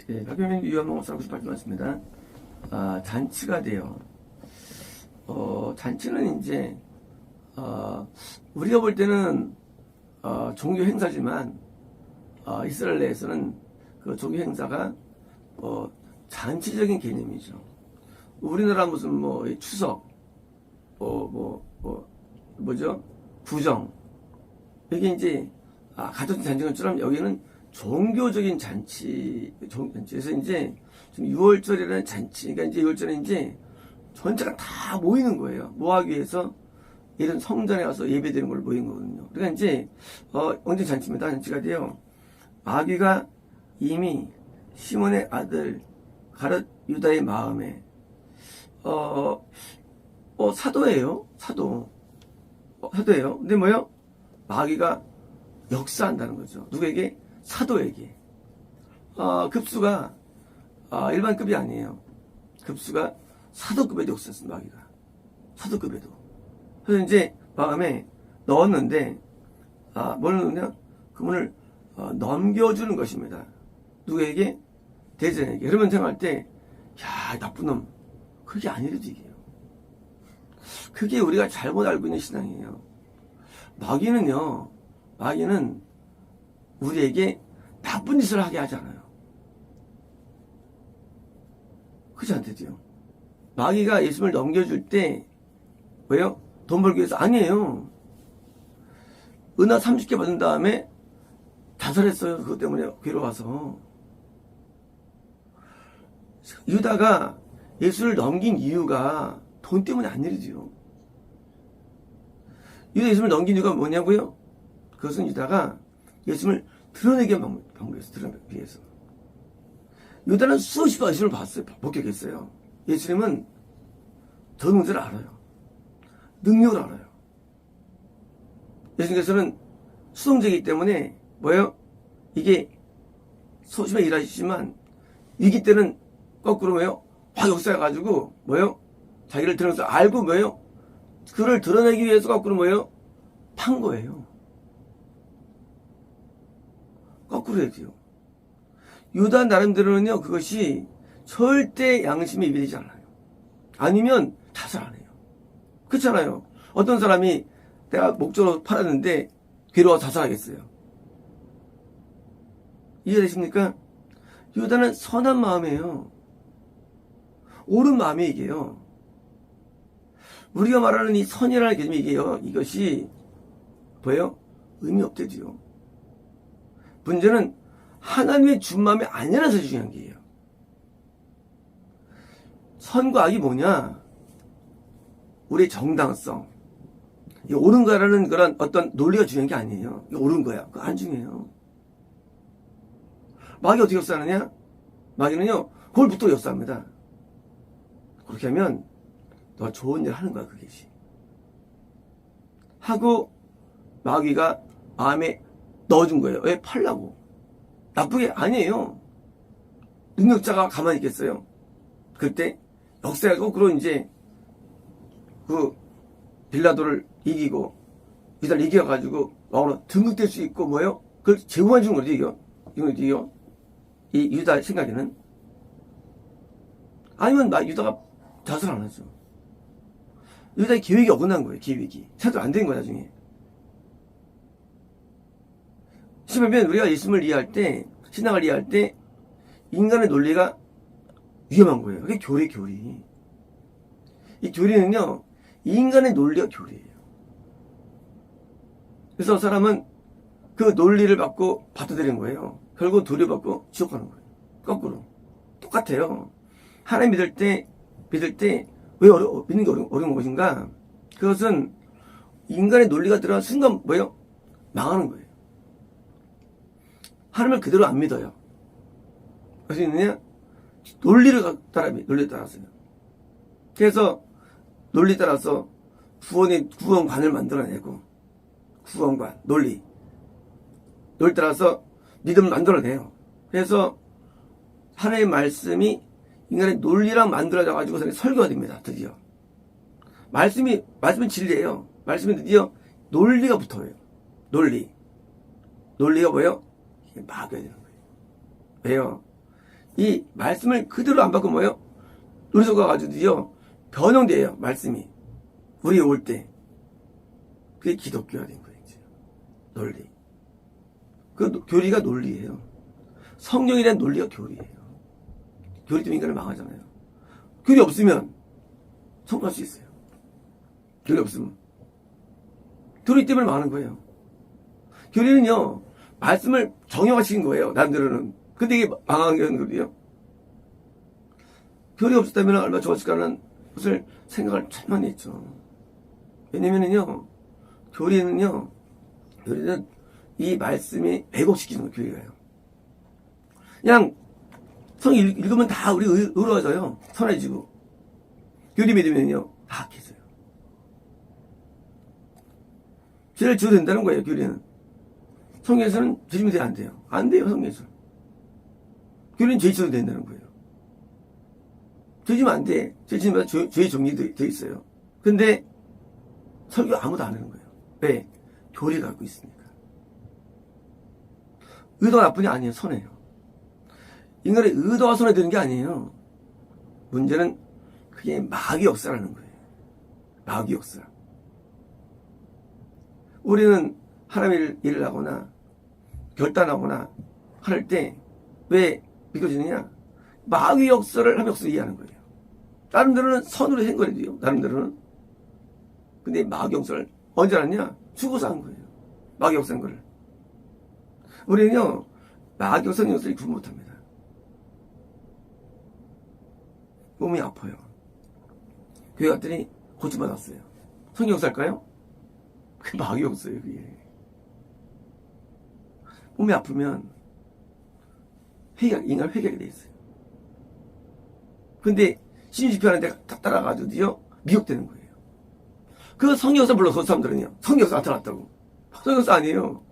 예, 박경민 유한봉 사고 싶습니다. 잔치가 돼요. 잔치는 이제, 우리가 볼 때는, 종교 행사지만, 이스라엘 내에서는 그 종교 행사가, 잔치적인 개념이죠. 우리나라 무슨 추석, 뭐죠? 구정. 이게 이제, 같은 잔치인 것처럼 여기는 종교적인 잔치. 그래서 이제, 지금 6월절이라는 잔치, 그러니까 이제 6월절에 이제 전체가 다 모이는 거예요. 뭐 하기 위해서? 이런 성전에 가서 예배드리는 걸 모인 거거든요. 그러니까 이제, 언제 잔치입니다. 잔치가 돼요. 마귀가 이미 시몬의 아들, 가룟 유다의 마음에, 사도예요. 사도예요. 근데 뭐요? 마귀가 역사한다는 거죠. 누구에게? 사도에게. 급수가, 일반급이 아니에요. 급수가 사도급에도 역사했습니다, 마귀가. 사도급에도. 그래서 이제 마음에 넣었는데, 뭘 넣느냐? 그분을 넘겨주는 것입니다. 누구에게? 대전에게. 그러면 생각할 때, 야, 나쁜 놈. 그게 아니래도 이게요. 그게 우리가 잘못 알고 있는 신앙이에요. 마귀는 우리에게 나쁜 짓을 하게 하지 않아요. 그렇지 않대요. 마귀가 예수님을 넘겨줄 때, 왜요? 돈 벌기 위해서? 아니에요. 은하 30개 받은 다음에 자살했어요. 그것 때문에 괴로워서. 유다가 예수를 넘긴 이유가 돈 때문에 아니래요. 유다 예수님을 넘긴 이유가 뭐냐고요? 그것은 유다가 예수님을 드러내게 방법이었어요. 드러내기 위해서. 유다는 수없이 예수님을 봤어요. 목격했어요. 예수님은 저 문제를 알아요. 능력을 알아요. 예수님께서는 수동적이기 때문에 뭐예요? 이게 소심하게 일하시지만 위기 때는 거꾸로 뭐예요? 확 역사해가지고 뭐예요? 자기를 드러내서 알고 뭐예요? 그를 드러내기 위해서 거꾸로 뭐예요? 판 거예요. 거꾸로 해야 돼요. 유다 나름대로는요, 그것이 절대 양심에 위배되지 않아요. 아니면 자살 안 해요. 그렇잖아요. 어떤 사람이 내가 목적으로 팔았는데 괴로워 자살하겠어요. 이해되십니까? 유다는 선한 마음이에요. 옳은 마음이 이게요. 우리가 말하는 이 선이라는 개념이 이게요. 이것이 뭐예요? 의미 없대지요. 문제는 하나님의 준 마음이 아니라서 중요한 게예요. 선과 악이 뭐냐? 우리의 정당성. 이 옳은 거라는 그런 어떤 논리가 중요한 게 아니에요. 이거 옳은 거야. 그거 안 중요해요. 마귀 어떻게 역사하느냐? 마귀는요, 그걸 붙들고 역사합니다. 그렇게 하면 너 좋은 일 하는 거야, 그것이. 하고 마귀가 마음에 넣어준 거예요. 왜? 팔라고. 나쁘게 아니에요. 능력자가 가만히 있겠어요. 그때 역사가 거꾸로 이제 그 빌라도를 이기고 이들 이겨가지고 왕으로 등극될 수 있고 뭐예요? 그걸 제공해 주는 거죠, 이거. 이거 이 유다 생각에는. 아니면 유다가 자살 안 하죠. 유다의 계획이 어긋난 거예요, 계획이. 제대로 안 된 거야, 나중에. 심하면 우리가 예수님을 이해할 때, 신앙을 이해할 때, 인간의 논리가 위험한 거예요. 그게 교리. 이 교리는요, 인간의 논리가 교리예요. 그래서 사람은 그 논리를 받고 받아들이는 거예요. 결국 도리받고 지옥하는 거예요. 거꾸로. 똑같아요. 하나님 믿을 때 왜 믿는 게 어려운 것인가? 그것은 인간의 논리가 들어간 순간 뭐예요? 망하는 거예요. 하나님을 그대로 안 믿어요. 그래서 있느냐? 논리를 따라서요. 그래서 논리 따라서 구원관을 만들어내고, 구원관, 논리 따라서 믿음을 만들어내요. 그래서 하나님의 말씀이 인간의 논리랑 만들어져가지고 설교가 됩니다. 드디어. 말씀은 진리예요. 말씀이 드디어 논리가 붙어요. 논리가 뭐예요? 이게 막아야 되는 거예요. 왜요? 이 말씀을 그대로 안 받고 뭐예요? 우리 속아 가지고요 변형돼요. 말씀이 우리에 올 때. 그게 기독교가 된 거예요. 이제. 논리. 그 교리가 논리예요. 성경이란 논리가 교리예요. 교리 때문에 인간을 망하잖아요. 교리 없으면 성공할 수 있어요. 교리 없으면. 교리 때문에 망하는 거예요. 교리는요, 말씀을 정형화시킨 거예요. 남들은. 근데 이게 망한 게 교리예요. 교리 없었다면 얼마나 좋았을까라는 것을 생각을 참 많이 했죠. 왜냐면은요, 교리는 이 말씀이 왜곡시키는 거예요, 교리가요. 그냥 성 읽으면 다 우리 의로워져요. 선해지고. 교리 믿으면요, 다 악해져요. 죄를 지어도 된다는 거예요, 교리는. 성경에서는 죄지면 돼요, 안 돼요? 안 돼요, 성경에서. 교리는 죄 지어도 된다는 거예요. 죄 지면 안 돼. 죄 지면 죄의 정리도 돼 있어요. 근데 설교 아무도 안 하는 거예요. 왜? 교리가 갖고 있으니까. 의도가 나쁜이 아니에요, 선해요. 인간의 의도가 선해되는 게 아니에요. 문제는 그게 마귀 역사라는 거예요. 마귀 역사. 우리는 하나님의 일을 하거나 결단하거나 할 때 왜 믿어지느냐? 마귀 역사를 하나님의 역사를 이해하는 거예요. 나름대로는 선으로 한 거예요. 나름대로는. 근데 마귀 역사를 언제 알았냐? 죽어서 한 거예요. 마귀 역사한 거를. 우리는요, 마귀 역사는 역사를 구분 못합니다. 몸이 아파요. 교회 갔더니 고침받았어요. 성경 역사일까요? 그게 마귀 역사예요, 그게. 몸이 아프면 인간 회개하게 돼 있어요. 근데 신유집회하는 데 따라가지고요, 미혹되는 거예요. 그 성경 역사 불러서 그 사람들은요, 성경 역사 나타났다고. 성경 역사 아니에요.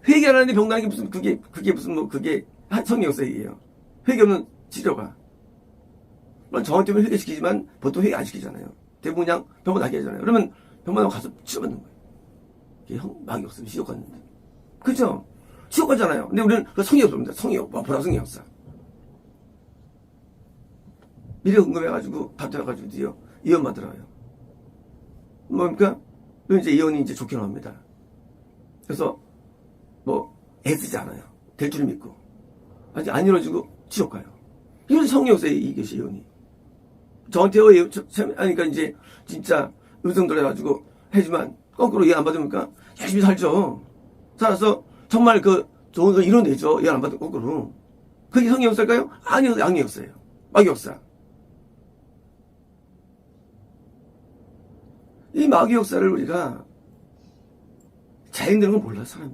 회개하는데 병나는 게 무슨, 그게 무슨 뭐, 그게 성경 역사예요. 회개 없는 치료가. 물론 정원 때문에 회개시키지만 보통 회개 안 시키잖아요. 대부분 그냥 병원 나게 하잖아요. 그러면 병원에 가서 치료받는 거예요. 이게 마귀 역사, 시력 갔는데. 그죠? 시력 가잖아요. 근데 우리는 그 성경 역사입니다. 성경, 보라 성경 역사. 미래 궁금해가지고 밥 들어가지고요, 이혼 만들어요. 뭡니까? 이제 이혼이 이제 좋게 나옵니다. 그래서 뭐 애쓰지 않아요. 될 줄 믿고. 아직 안 이루어지고 지옥 가요. 이건 성경 역사의 이것이 이혼이. 저한테 그러니까 이제 진짜 의정들 해가지고 해지만 거꾸로 이해 안 받으니까 열심히 살죠. 살아서 정말 그 좋은 거 이뤄내죠. 이해 안 받으면 거꾸로. 그게 성경 역사일까요? 아니요, 양의 역사예요. 마귀 역사. 이 마귀 역사를 우리가 잘 읽는 건 몰라, 사람이.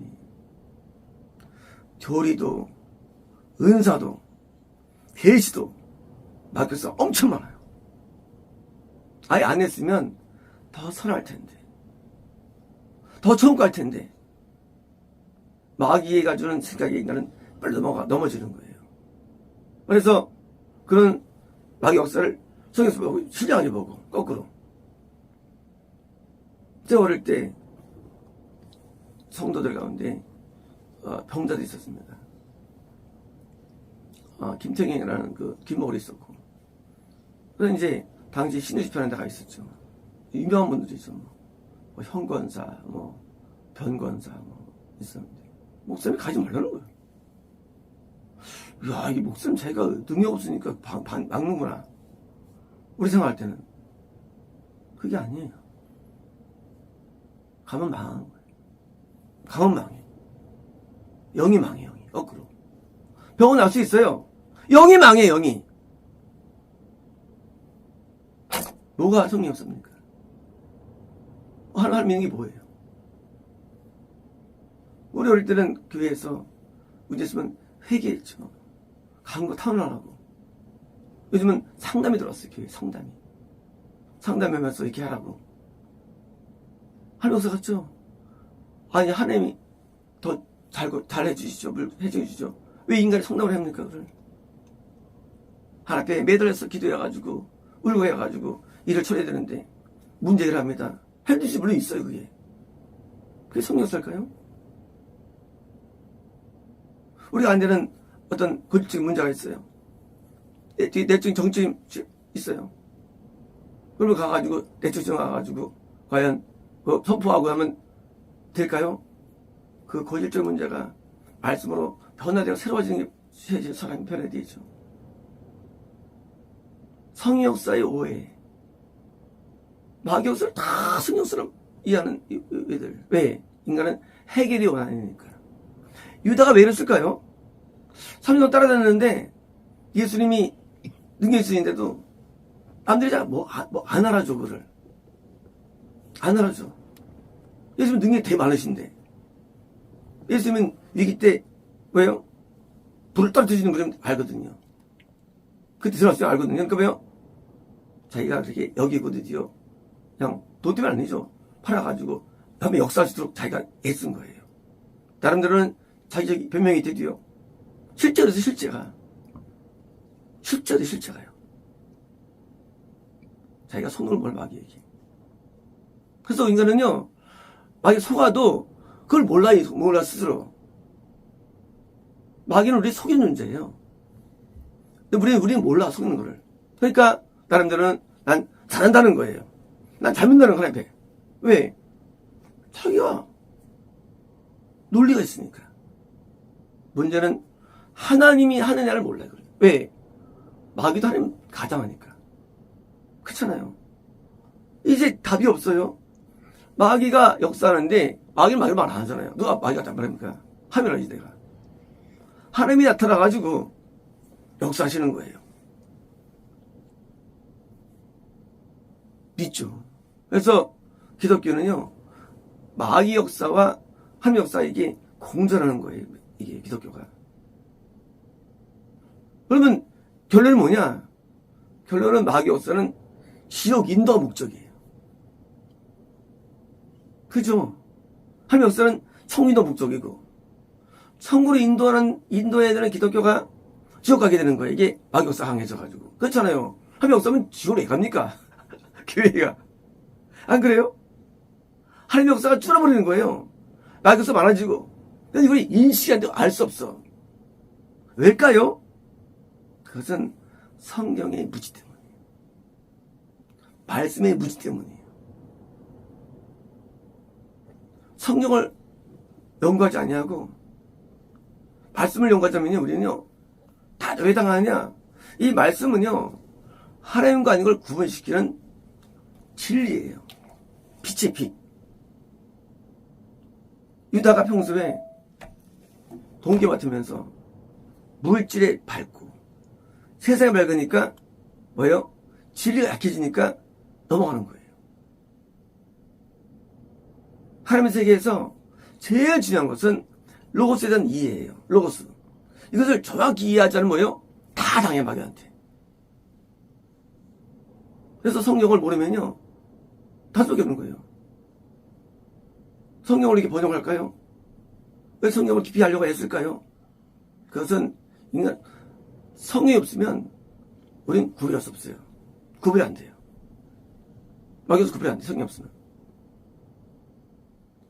교리도, 은사도, 계시도, 마귀 역사 엄청 많아요. 아예 안 했으면 더 선할 텐데. 더 천국 갈 텐데. 마귀가 주는 생각에 인간은 빨리 넘어지는 거예요. 그래서 그런 마귀 역사를 성경에서 보고, 신앙을 보고, 거꾸로. 제가 어릴 때 성도들 가운데 병자도 있었습니다. 김태경이라는 그 김목을 있었고. 그래서 이제 당시 신유집회하는 데가 있었죠. 유명한 분들도 있어. 뭐 현권사, 뭐 변권사 뭐 있었는데 목사님이 가지 말라는 거예요. 야, 이게 목사님 자기가 능력 없으니까 막는구나. 우리 생각할 때는 그게 아니에요. 가면 망하는 거예요. 가면 망해. 영이 망해, 영이. 거꾸로. 병원 날 수 있어요. 영이 망해, 영이. 뭐가 성령 없습니까? 하나님 믿는 게 뭐예요? 우리 어릴 때는 교회에서 문제 있으면 회개했죠. 간 거 타운하라고. 요즘은 상담이 들어왔어요, 교회 상담이. 상담하면서 이렇게 하라고. 하나님 역사 같죠? 아니, 하나님이 더 잘 해주시죠. 해주시죠. 왜 인간이 상담을 합니까, 그걸? 하나님 앞에 매달려서 기도해가지고, 울고 해가지고, 일을 처리해야 되는데, 문제 해결합니다. 해주시 물론 있어요, 그게. 그게 성령 역사일까요? 우리가 안 되는 어떤 고질적인 문제가 있어요. 내적인 정치인 있어요. 그러면 가가지고 내적인 가가지고 과연 선포하고 하면 될까요? 그 고질적 문제가 말씀으로 변화되고 새로워지는 게 사람이 변화되죠. 성의 역사의 오해. 마귀 역사를 다 성의 역사로 이해하는 애들. 왜? 인간은 해결이 원하니까. 유다가 왜 이랬을까요? 3년 따라다녔는데 예수님이 능력이 있으신데도 남들이 잘 안 알아줘, 그를. 안 알아줘. 예수님 능력이 되게 많으신데. 예수님은 위기 때, 왜요? 불을 떨어뜨리는 걸 좀 알거든요. 그때 들어왔어요, 알거든요. 그러니까 왜요? 자기가 그렇게 여기고 드디어 그냥 돈 때문에 아니죠. 팔아가지고 다음에 역사할 수 있도록 자기가 애쓴 거예요. 나름대로는 자기적 변명이 되디요. 실제로 실제가요. 자기가 손을 뭘 마귀에게. 그래서 인간은요, 마귀 속아도 그걸 몰라 스스로. 마귀는 우리 속이는 존재예요. 근데 우리는 몰라, 속이는 거를. 그러니까 나름대로는 난 잘한다는 거예요. 난 잘 믿는다는 거야. 왜? 자기가 논리가 있으니까. 문제는 하나님이 하느냐를 몰라요. 왜? 마귀도 하나님 가장하니까. 그렇잖아요. 이제 답이 없어요. 마귀가 역사하는데 마귀는 말 안 하잖아요. 누가 마귀가 안 말합니까? 하면 하지 내가. 하나님이 나타나가지고 역사하시는 거예요. 믿죠. 그래서 기독교는요, 마귀 역사와 하나님 역사 이게 공존하는 거예요. 이게 기독교가. 그러면 결론은 뭐냐? 결론은 마귀 역사는 지옥 인도가 목적이에요. 그죠? 하나님 역사는 천국 인도 목적이고, 천국으로 인도해야 되는 기독교가 지옥 가게 되는 거예요. 이게 마귀 역사 강해져가지고. 그렇잖아요. 하나님 역사면 지옥으로 왜 갑니까? 교회가. 안 그래요? 하나님 역사가 줄어버리는 거예요. 마귀 역사 많아지고. 근데 이걸 인식이 안 되고 알 수 없어. 왜일까요? 그것은 성경의 무지 때문이에요. 말씀의 무지 때문이에요. 성경을 연구하지 아니하고 말씀을 연구하자면요, 우리는요, 다 왜 당하느냐? 이 말씀은요, 하나님과 아닌 걸 구분시키는 진리예요. 빛의 빛. 유다가 평소에 동계 맡으면서 물질에 밝고 세상에 밝으니까 뭐예요? 진리가 약해지니까 넘어가는 거예요. 하나님의 세계에서 제일 중요한 것은 로고스에 대한 이해예요. 로고스. 이것을 정확히 이해하지 않으면 뭐예요? 다 당해, 마귀한테. 그래서 성경을 모르면요, 다 속여놓는 거예요. 성경을 이렇게 번역할까요? 왜 성경을 깊이 하려고 했을까요? 그것은 인간, 성경이 없으면 우린 구별할 수 없어요. 구별이 안 돼요. 마귀에서 구별이 안 돼요. 성경이 없으면.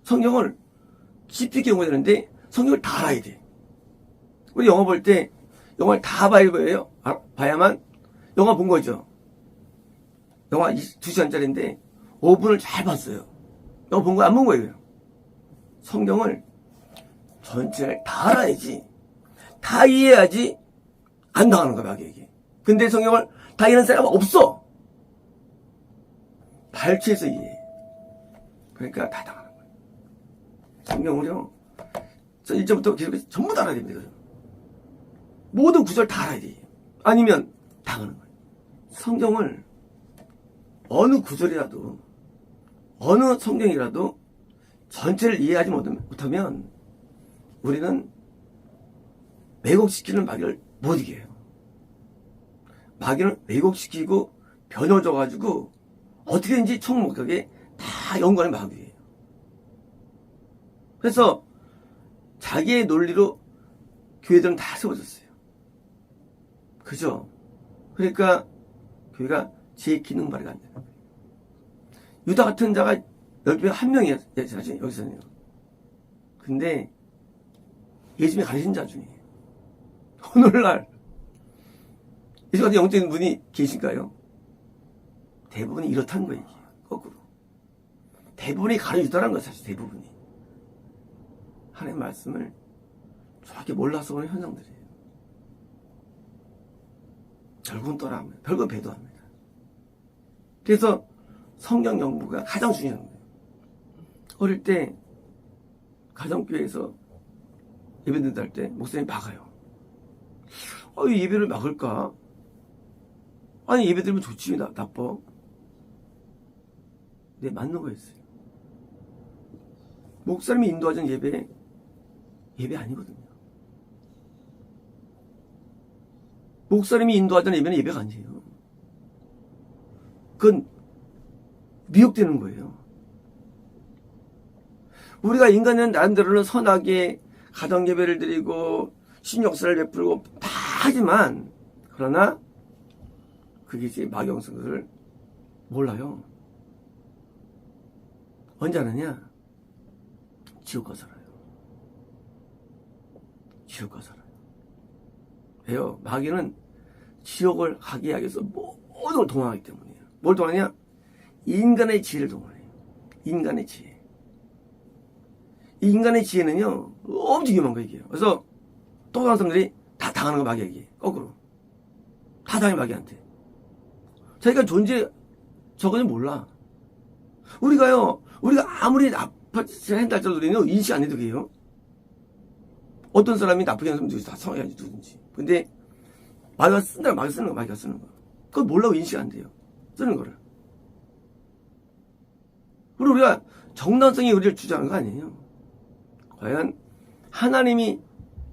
성경을 깊이 있게 연구해야 되는데 성경을 다 알아야 돼. 우리 영화 볼 때 영화를 다 봐야 거예요. 봐야만 영화 본 거죠. 영화 2시간짜리인데 5분을 잘 봤어요. 영화 본 거 안 본 거예요. 성경을 전체를 다 알아야지, 다 이해해야지 안 당하는 거야, 마귀에게. 근데 성경을 다 이해하는 사람은 없어. 발췌해서 이해해. 그러니까 다 당하는 거야. 성경을요, 1절부터 계속 전부 다 알아야 됩니다. 모든 구절 다 알아야 돼. 아니면 당하는 거예요. 성경을 어느 구절이라도, 어느 성경이라도 전체를 이해하지 못하면 우리는 왜곡시키는 마귀를 못 이겨요. 마귀는 왜곡시키고 변호져가지고 어떻게든지 총목하게 다 연구하는 마귀예요. 그래서 자기의 논리로 교회들은 다 세워졌어요. 그죠? 그러니까 교회가 제 기능 발휘가 안 되는 거예요. 유다 같은 자가 10명에 한 명이에요. 사실 여기서는요. 근데 예수님이 가르친 자 중에 오늘날 이제 같은 영적인 분이 계신가요? 대부분이 이렇다는 거예요. 이게. 거꾸로. 대부분이 가르쳐주더라는 거예요. 사실 대부분이. 하나님의 말씀을 정확히 몰라서 오는 현상들이에요. 결국은 떠나합니다. 결국은 배도합니다. 그래서 성경 연구가 가장 중요한 거예요. 어릴 때 가정교회에서 예배 드린다 할 때 목사님이 막아요. 이 예배를 막을까? 아니 예배 드리면 좋지 나빠? 네, 맞는 거였어요. 목사님이 인도하는 예배 아니거든요. 목사님이 인도하는 예배는 예배가 아니에요. 그건 미혹되는 거예요. 우리가 인간은 나름대로는 선하게 가정 예배를 드리고 신역사를 베풀고 다 하지만 그러나 그게 이제 막영성 것을 몰라요. 언제 하느냐? 지옥 가서 살아요. 지옥 가서 살아요. 왜요? 마귀는 지옥을 가게 하기 위해서 모든 걸 동원하기 때문이에요. 뭘 동원하냐? 인간의 지혜를 동원해요. 인간의 지혜. 이 인간의 지혜는요, 엄청 위험한 거 얘기해요. 그래서 또 다른 사람들이 다 당하는 거 마귀에게. 거꾸로. 다 당해 마귀한테. 자기가 존재, 저거는 몰라. 우리가 아무리 나쁘지 한다 할지라도 인식 안 해도 돼요. 어떤 사람이 나쁘게 하는 사람도 다 성향이 누군지. 근데 마귀가 쓴다, 마귀가 쓰는 거, 마귀가 쓰는 거. 그걸 몰라고 인식 안 돼요. 쓰는 거를. 그리고 우리가 정당성이 우리를 주장하는 거 아니에요. 과연 하나님이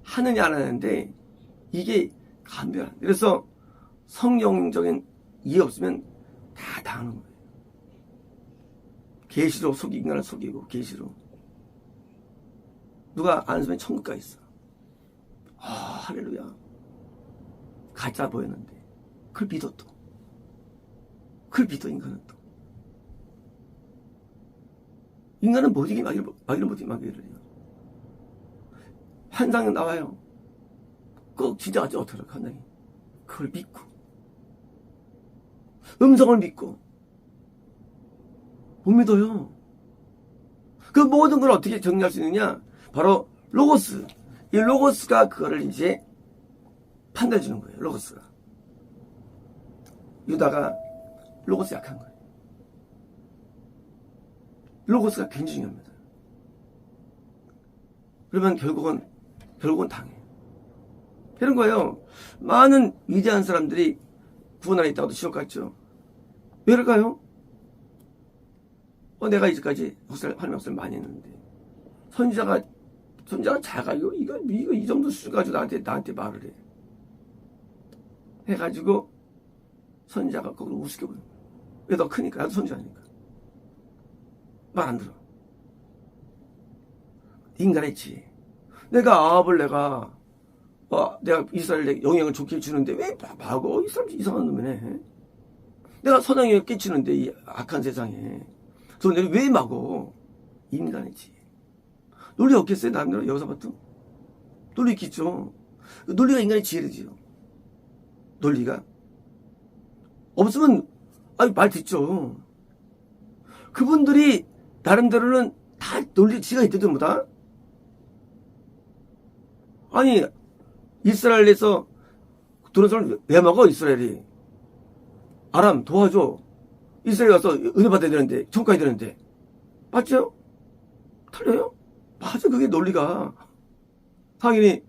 하느냐 안 하는데 이게 감별한. 그래서 성경적인 이해 없으면 다 당하는 거예요. 계시로 인간을 속이고 계시로 누가 안 쓰면 천국 가 있어. 할렐루야. 가짜 보였는데 그걸 믿어 또. 그걸 믿어 인간은 또. 인간은 못 이기 마귀를 못 이기 마귀를 해요. 환상이 나와요. 꼭 진짜 어떻게 할까 환상이. 그걸 믿고 음성을 믿고 못 믿어요. 그 모든 걸 어떻게 정리할 수 있느냐? 바로 로고스. 이 로고스가 그거를 이제 판단해 주는 거예요. 로고스가. 유다가 로고스 약한 거예요. 로고스가 굉장히 중요합니다. 그러면 결국은 당해요. 그런 거예요. 많은 위대한 사람들이 구원 안에 있다가도 지옥 갔죠. 왜 그럴까요? 내가 이제까지 하나님 역사를 많이 했는데 선지자가 작아요. 이거 이 정도 수준 가지고 나한테 말을 해. 해가지고 선지자가 거기로 우습게 보는 거야. 왜 더 크니까? 나도 선지자니까. 말 안 들어. 인간의 지혜. 내가 이스라엘에 영향을 좋게 주는데 왜 바보? 이 사람 이상한 놈이네. 내가 선행에 끼치는데 이 악한 세상에. 그래서 왜 막어? 인간의 지혜. 논리 없겠어요? 남들 여기서부터? 논리 있겠죠. 논리가 인간의 지혜지요. 논리가. 없으면 말 듣죠. 그분들이 나름대로는 다 논리 지혜가 있대도 뭐다. 아니 이스라엘에서 들어온 사람을 왜 막어? 이스라엘이. 아람 도와줘. 이스라엘 가서 은혜 받아야 되는데 천국 가야 되는데 맞죠? 틀려요? 맞아. 그게 논리가. 상인이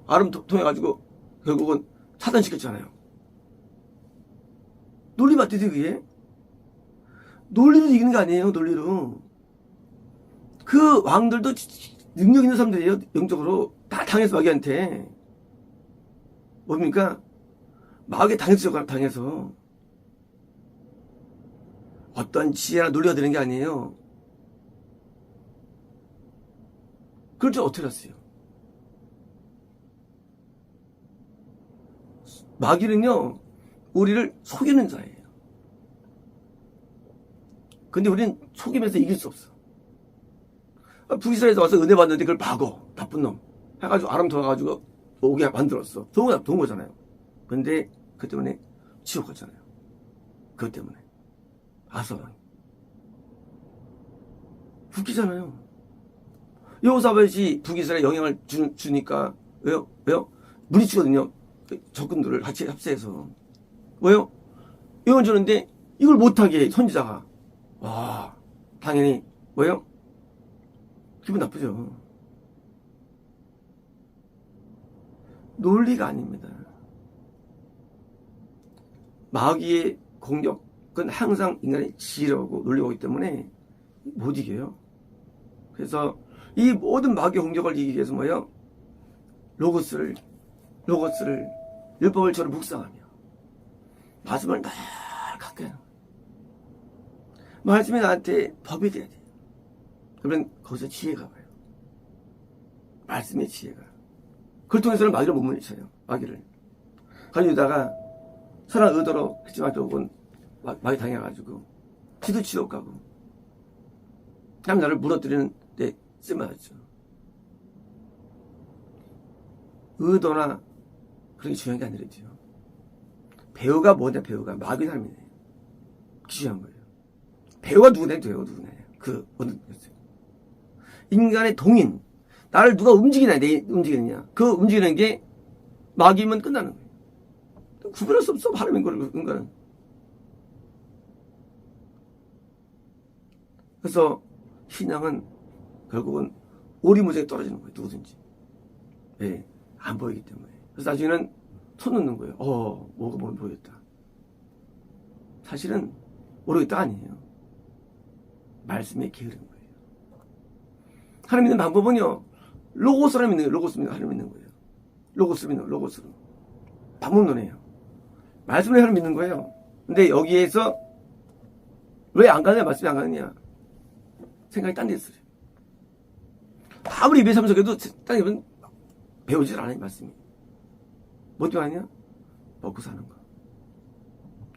아람 통해가지고 결국은 차단시켰잖아요. 논리 맞대지 그게? 논리로 이기는 게 아니에요. 논리로. 그 왕들도 능력 있는 사람들이에요. 영적으로. 다 당해서 마귀한테. 뭡니까? 마귀에 당해서. 어떤 지혜나 논리가 되는 게 아니에요. 그걸 좀 어떻게 알았어요? 마귀는요, 우리를 속이는 자예요. 근데 우리는 속이면서 이길 수 없어. 북이스라엘에서 와서 은혜 받는데 그걸 막어. 나쁜 놈. 해가지고 아람 돌아가지고 오게 만들었어. 좋은 거잖아요. 근데 그 때문에 지옥 갔잖아요. 그것 때문에. 아서왕이. 웃기잖아요. 여호사밧이 북이스라엘에 영향을 주니까 왜요? 물리치거든요. 적군들을 같이 합세해서. 왜요? 영향을 주는데 이걸 못하게 해, 선지자가. 와, 당연히 왜요? 기분 나쁘죠. 논리가 아닙니다. 마귀의 공격은 항상 인간의 지혜라고 논리가 오기 때문에 못 이겨요. 그래서 이 모든 마귀의 공격을 이기기 위해서 뭐예요? 로고스를 율법을 저로 묵상하며 말씀을 늘 갖게 하는 거예요. 말씀이 나한테 법이 돼야 돼요. 그러면 거기서 지혜가 와요. 말씀의 지혜가. 그걸 통해서는 마귀를 못 물리쳐요. 마귀를. 가려다가 선한 의도로 했지만 결국은 마귀 당해가지고 지도 지옥 가고 남 나를 무너뜨리는 데 쓰임받았죠. 의도나 그런 게 중요한 게 아니랬죠. 배우가 뭐냐, 배우가 마귀 사람이네. 중요한 거예요. 배우가 누구냐, 누구냐. 그 어느 거였어요. 인간의 동인, 나를 누가 움직이냐, 내 움직이느냐. 그 움직이는 게 마귀면 끝나는 거예요. 구별할 수 없어, 하나님 거를, 인간은. 그래서 신앙은 결국은 오리무중에 떨어지는 거예요, 누구든지. 예, 안 보이기 때문에. 그래서 나중에는 손 놓는 거예요. 뭐가 모르겠다. 사실은 모르겠다 아니에요. 말씀에 게으른 거예요. 하나님 믿는 방법은요, 로고스로 믿는 거예요. 로고스로 하나님 믿는 거예요. 로고스로 믿는 거예요. 로고스로. 방법론이에요. 말씀을 하나님 믿는 거예요. 근데 여기에서 왜 안 가느냐, 말씀이 안 가느냐. 생각이 딴 데 있어요. 아무리 입에 참석해도 딴 입은 배우질 않아요, 말씀이. 뭐 때문에 하냐? 먹고 사는 거.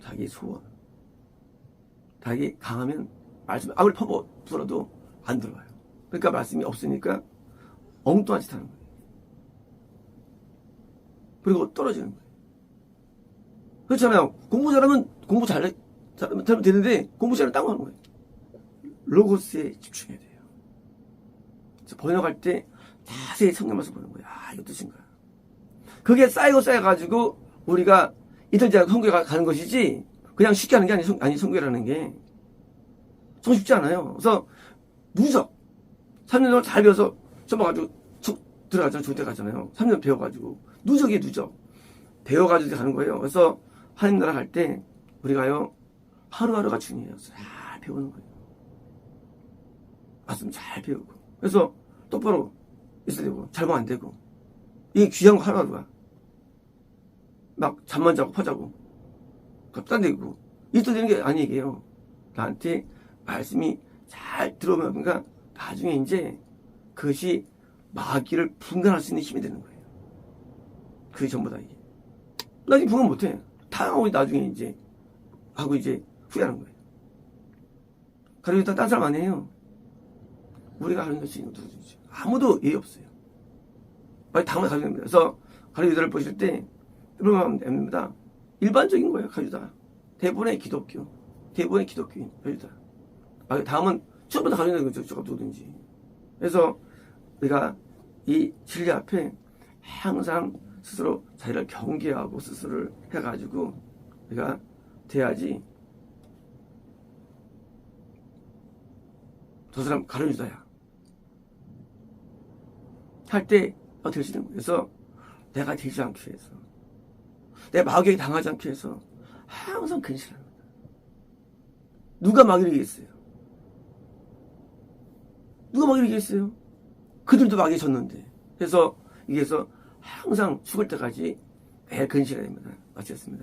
자기 소원. 자기 강하면 말씀, 아무리 풀어도 안 들어와요. 그러니까 말씀이 없으니까 엉뚱한 짓 하는 거예요. 그리고 떨어지는 거예요. 그렇잖아요. 공부 잘하면 잘하면 되는데 공부 잘하면 딴 거 하는 거예요. 로고스에 집중해야 돼요. 그래서 번역할 때 자세히 성경 말씀 보는 거예요. 이거 뜻인가. 그게 쌓여가지고 우리가 이틀째 성교에 가는 것이지 그냥 쉽게 하는 게 아니 성교라는 게 쉽지 않아요. 그래서 누적 3년 동안 잘 배워서 써봐가지고 들어가잖아요. 조대 가잖아요. 3년 배워가지고 누적이에요. 누적 배워가지고 가는 거예요. 그래서 하나님 나라 갈 때 우리가요 하루하루가 중요해요. 잘 배우는 거예요. 말씀 잘 배우고 그래서 똑바로 있어야 되고 잘못 안 되고 이게 귀한 거 하루하루가 막 잠만 자고 퍼자고 딴 데 있고 이또 되는 게 아니에요. 나한테 말씀이 잘 들어오면 그러니까 나중에 이제 그것이 마귀를 분간할 수 있는 힘이 되는 거예요. 그게 전부 다 이게. 나중에 분간 못해. 당하고 나중에 이제 하고 이제 후회하는 거예요. 그리고 일단 딴 사람 안 해요. 우리가 하는 것이 누구든지 아무도 예의 없어요. 빨리 당을 가져야 됩니다. 그래서 가르치다를 보실 때 이런 거 하면 됩니다. 일반적인 거예요. 가르치다. 대부분의 기독교인 가르치다. 다음은 전부 다 가져야 되는 거죠. 저가 누구든지. 그래서 우리가 이 진리 앞에 항상 스스로 자기를 경계하고 스스로를 해가지고 우리가 돼야지 저 사람 가르치다야 할 때 될 수 있는 거예요. 그래서 내가 되지 않기 위해서 내 마귀에게 당하지 않기 위해서 항상 근실합니다. 누가 마귀를 이기겠어요? 누가 마귀를 이기겠어요? 그들도 마귀에 졌는데. 그래서 이게서 항상 죽을 때까지 매일 근실해야 됩니다. 마치겠습니다.